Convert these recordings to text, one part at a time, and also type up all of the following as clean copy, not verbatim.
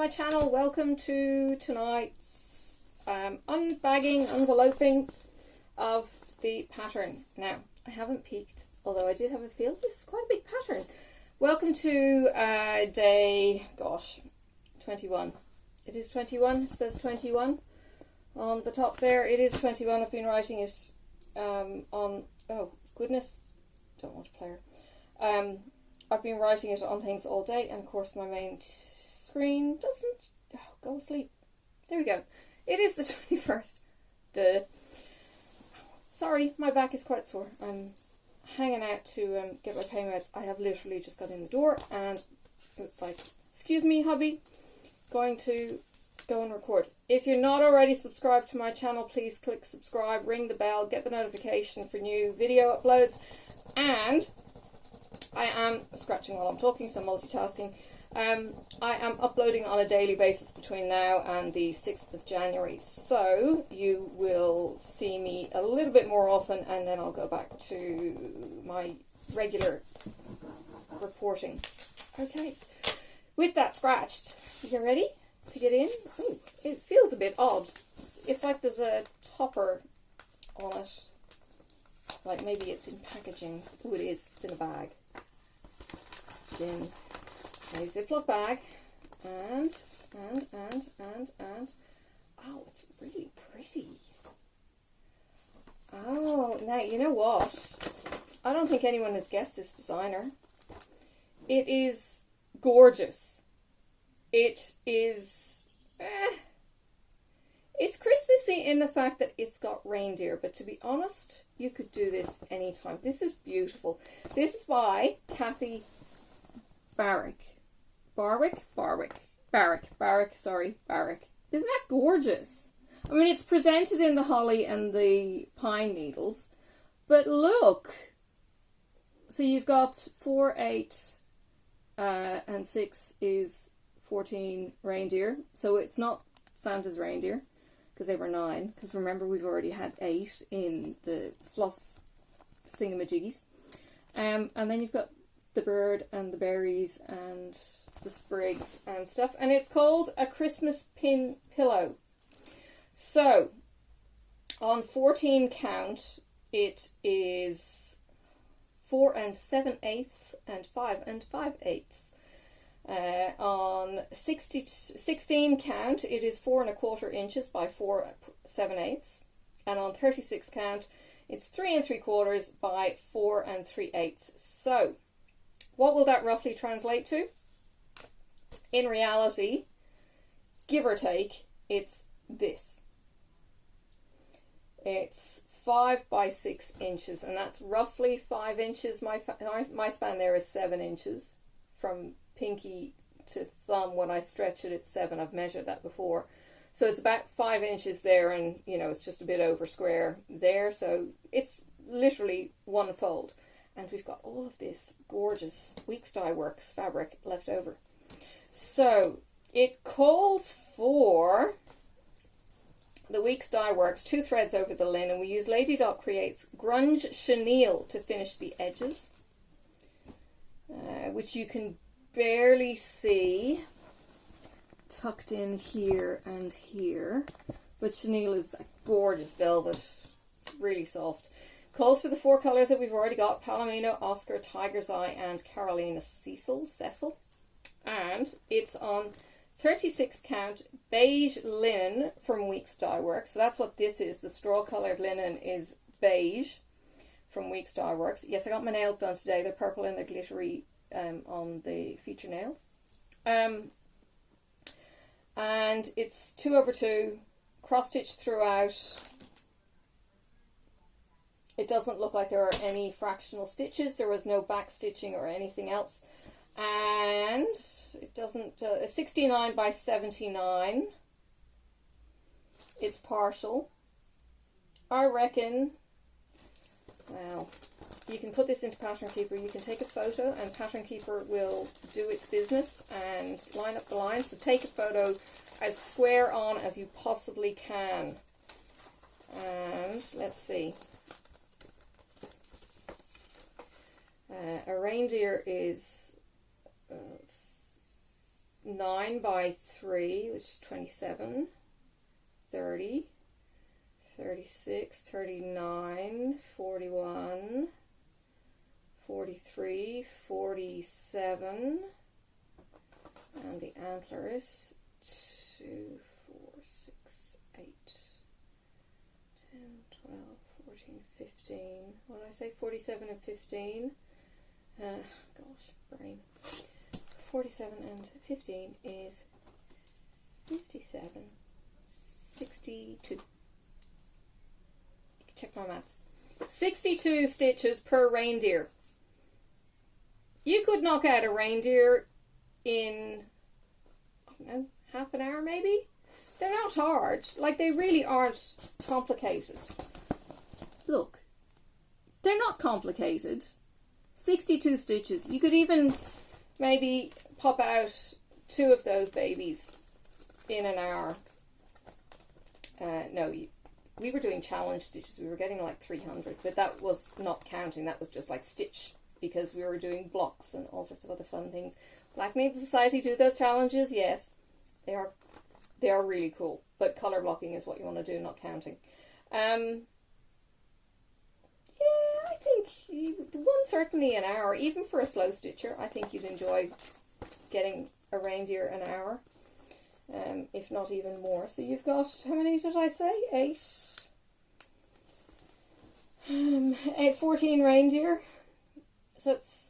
my channel. Welcome to tonight's unbagging, enveloping of the pattern. Now, I haven't peeked, although I did have a feel this is quite a big pattern. Welcome to day, gosh, 21. It is 21, it says 21 on the top there. It is 21. I've been writing it on, oh goodness, don't want to play her. I've been writing it on things all day, and of course my main screen doesn't go asleep. There we go. It is the 21st. Duh. Sorry, my back is quite sore. I'm hanging out to get my pain meds. I have literally just got in the door and it's like, excuse me, hubby, going to go and record. If you're not already subscribed to my channel, please click subscribe, ring the bell, get the notification for new video uploads. And I am scratching while I'm talking, so multitasking. I am uploading on a daily basis between now and the 6th of January. So you will see me a little bit more often, and then I'll go back to my regular reporting. Okay, with that scratched, you ready to get in? Ooh, it feels a bit odd. It's like there's a topper on it. Like maybe it's in packaging. Oh, it is. It's in a bag. In a Ziploc bag. And. Oh, it's really pretty. Oh, now you know what? I don't think anyone has guessed this designer. It is gorgeous. It is... It's Christmassy in the fact that it's got reindeer, but to be honest, you could do this anytime. This is beautiful. This is by Kathy Barrick. Barrick. Isn't that gorgeous? I mean, it's presented in the holly and the pine needles, but look. So you've got 4, 8, and 6 is 14 reindeer. So it's not Santa's reindeer, because they were 9. Because remember, we've already had 8 in the floss thingamajiggies. And then you've got the bird and the berries and the sprigs and stuff. And it's called a Christmas pin pillow. So, on 14 count, it is 4 7/8 and 5 5/8. On 16 count, it is 4 1/4 inches by 4 7/8, and on 36 count, it's 3 3/4 by 4 3/8. So, what will that roughly translate to? In reality, give or take, it's this. It's 5 by 6 inches, and that's roughly 5 inches. My span there is 7 inches from pinky to thumb. When I stretch it, it's 7. I've measured that before. So it's about 5 inches there, and you know, it's just a bit over square there. So it's literally one fold. And we've got all of this gorgeous Weeks Dye Works fabric left over. So it calls for the Weeks Dye Works 2 threads over the linen. We use Lady Dot Creates Grunge Chenille to finish the edges, which you can barely see tucked in here and here, but chenille is a gorgeous velvet. It's really soft. Calls for the 4 colours that we've already got: Palomino, Oscar, Tiger's Eye, and Carolina Cecil. And it's on 36 count beige linen from Weeks Dye Works. So that's what this is. The straw coloured linen is beige from Weeks Dye Works. Yes, I got my nails done today. They're purple and they're glittery on the feature nails. And it's 2/2, cross stitched throughout. It doesn't look like there are any fractional stitches. There was no back stitching or anything else. And it doesn't, 69 by 79. It's partial. I reckon, well, you can put this into Pattern Keeper. You can take a photo and Pattern Keeper will do its business and line up the lines. So take a photo as square on as you possibly can. And let's see. A reindeer is 9 by 3, which is 27, 30, 36, 39, 41, 43, 47, and the antlers 2, 4, 6, 8, 10, 12, 14, 15. What did I say? 47 and 15. Gosh, brain. 47 and 15 is 57, 62. You can check my maths. 62 stitches per reindeer. You could knock out a reindeer in, I don't know, half an hour maybe? They're not hard. Like, they really aren't complicated. Look, they're not complicated. 62 stitches. You could even maybe pop out 2 of those babies in an hour. No, we were doing challenge stitches. We were getting like 300, but that was not counting. That was just like stitch, because we were doing blocks and all sorts of other fun things. Black Needle Society do those challenges, yes. They are really cool, but colour blocking is what you want to do, not counting. Yeah, I think one certainly an hour, even for a slow stitcher. I think you'd enjoy getting a reindeer an hour, if not even more. So you've got, how many did I say? 14 reindeer. So it's,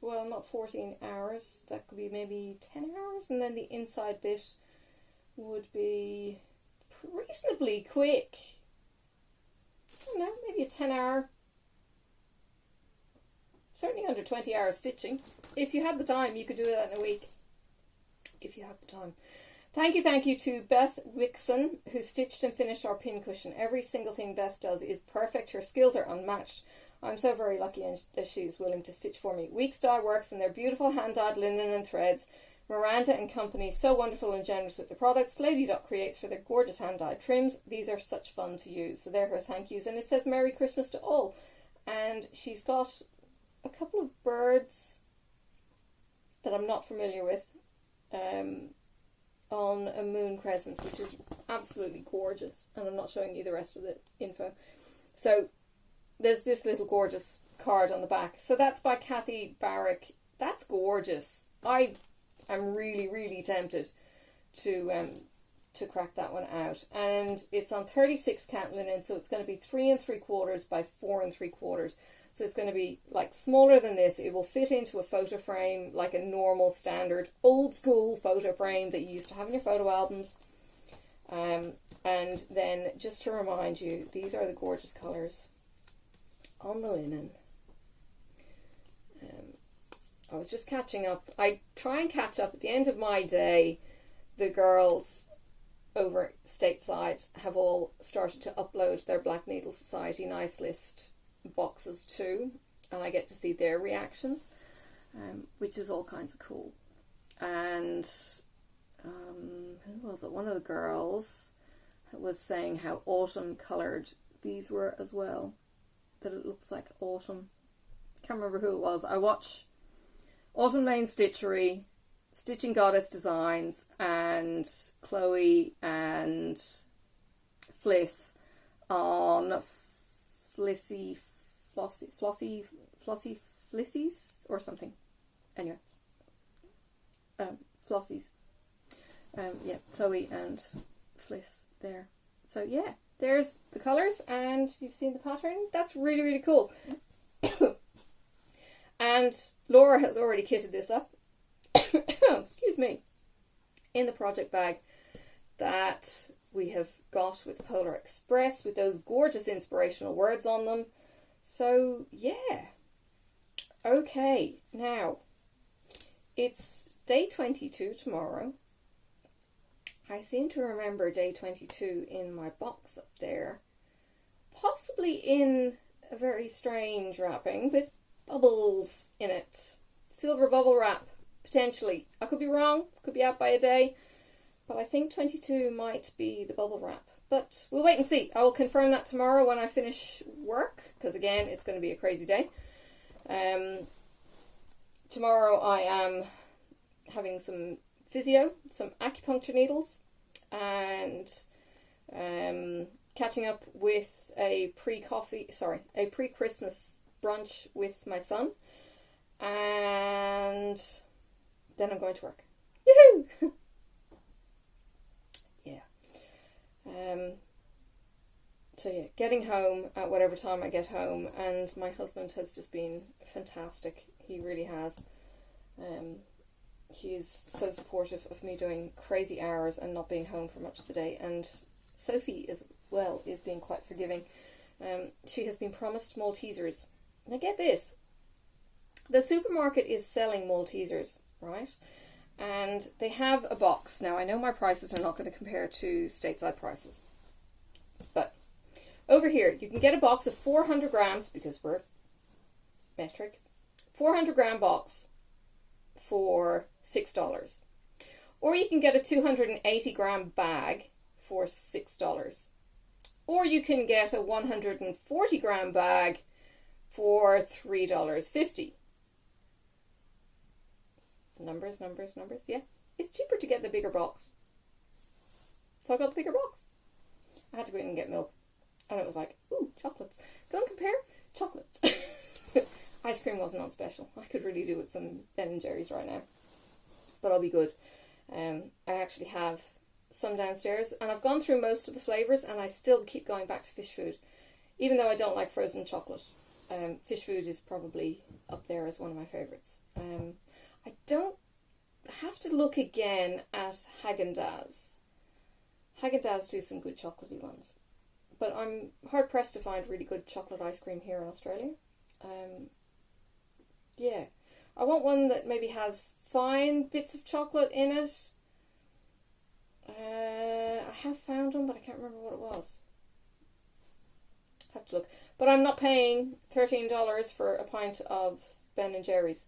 well, not 14 hours. That could be maybe 10 hours, and then the inside bit would be reasonably quick. I don't know, maybe a 10-hour, certainly under 20 hours stitching. If you had the time, you could do that in a week. If you had the time. Thank you to Beth Wixon, who stitched and finished our pincushion. Every single thing Beth does is perfect. Her skills are unmatched. I'm so very lucky that she's willing to stitch for me. Weeks Dye Works and their beautiful hand-dyed linen and threads. Miranda and Company, so wonderful and generous with the products. Lady Dot Creates for their gorgeous hand-dyed trims. These are such fun to use. So they're her thank yous. And it says Merry Christmas to all. And she's got a couple of birds that I'm not familiar with on a moon crescent, which is absolutely gorgeous. And I'm not showing you the rest of the info. So there's this little gorgeous card on the back. So that's by Kathy Barrick. That's gorgeous. I'm really tempted to crack that one out. And it's on 36 count linen, so it's going to be 3 3/4 by 4 3/4. So it's going to be like smaller than this. It will fit into a photo frame, like a normal standard old school photo frame that you used to have in your photo albums. And then just to remind you, these are the gorgeous colours on the linen. I was just catching up. I try and catch up at the end of my day. The girls over stateside have all started to upload their Black Needle Society Nice List boxes too, and I get to see their reactions, which is all kinds of cool. And who was it? One of the girls was saying how autumn coloured these were as well, that it looks like autumn. Can't remember who it was. I watch Autumn Lane Stitchery, Stitching Goddess Designs, and Chloe and Fliss on Flossy Flissies or something. Anyway, Flossies. Yeah, Chloe and Fliss there. So yeah, there's the colours, and you've seen the pattern. That's really cool. And Laura has already kitted this up, excuse me, in the project bag that we have got with the Polar Express, with those gorgeous inspirational words on them. So yeah, okay, now it's day 22 tomorrow. I seem to remember day 22 in my box up there, possibly in a very strange wrapping with bubbles in it. Silver bubble wrap, potentially. I could be wrong, could be out by a day, but I think 22 might be the bubble wrap. But we'll wait and see. I will confirm that tomorrow when I finish work, because again, it's going to be a crazy day. tomorrow I am having some physio, some acupuncture needles, and catching up with a pre-Christmas brunch with my son, and then I'm going to work. Woohoo! Yeah. So yeah, getting home at whatever time I get home, and my husband has just been fantastic. He really has. He is so supportive of me doing crazy hours and not being home for much of the day, and Sophie as well is being quite forgiving. She has been promised Maltesers. Now get this, the supermarket is selling Maltesers, right? And they have a box. Now I know my prices are not going to compare to stateside prices, but over here you can get a box of 400 grams, because we're metric, 400 gram box for $6. Or you can get a 280 gram bag for $6. Or you can get a 140 gram bag for $3.50. Numbers, numbers, numbers. Yeah, it's cheaper to get the bigger box. So I got the bigger box. I had to go in and get milk. And it was like, ooh, chocolates. Go and compare chocolates. Ice cream wasn't on special. I could really do with some Ben & Jerry's right now. But I'll be good. I actually have some downstairs, and I've gone through most of the flavours, and I still keep going back to fish food. Even though I don't like frozen chocolate, fish food is probably up there as one of my favourites. I don't have to look again at Haagen-Dazs. Haagen-Dazs do some good chocolatey ones. But I'm hard pressed to find really good chocolate ice cream here in Australia. Yeah. I want one that maybe has fine bits of chocolate in it. I have found one, but I can't remember what it was. Have to look. But I'm not paying $13 for a pint of Ben & Jerry's.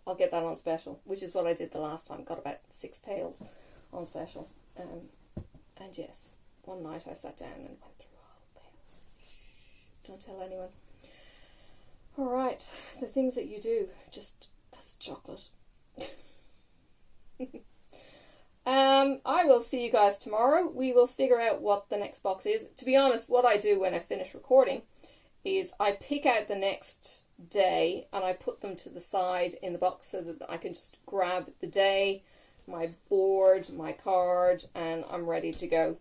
I'll get that on special, which is what I did the last time. Got about 6 pails on special. And yes, one night I sat down and went through a whole pail. Shh, don't tell anyone. Alright, the things that you do, that's chocolate. I will see you guys tomorrow. We will figure out what the next box is. To be honest, what I do when I finish recording is I pick out the next day and I put them to the side in the box so that I can just grab the day, my board, my card, and I'm ready to go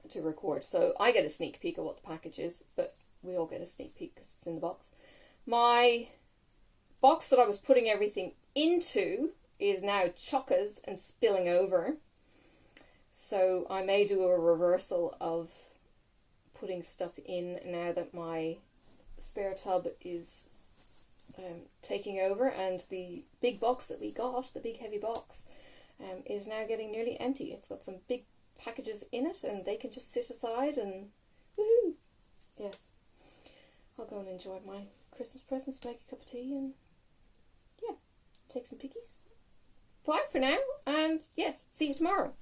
to record. So I get a sneak peek of what the package is, but we all get a sneak peek because it's in the box. My box that I was putting everything into is now chockers and spilling over. So I may do a reversal of putting stuff in now that my spare tub is taking over, and the big box that we got, the big heavy box, is now getting nearly empty. It's got some big packages in it and they can just sit aside and woohoo! Yes. I'll go and enjoy my Christmas presents, make a cup of tea, and yeah, take some pickies. Bye for now, and yes, see you tomorrow.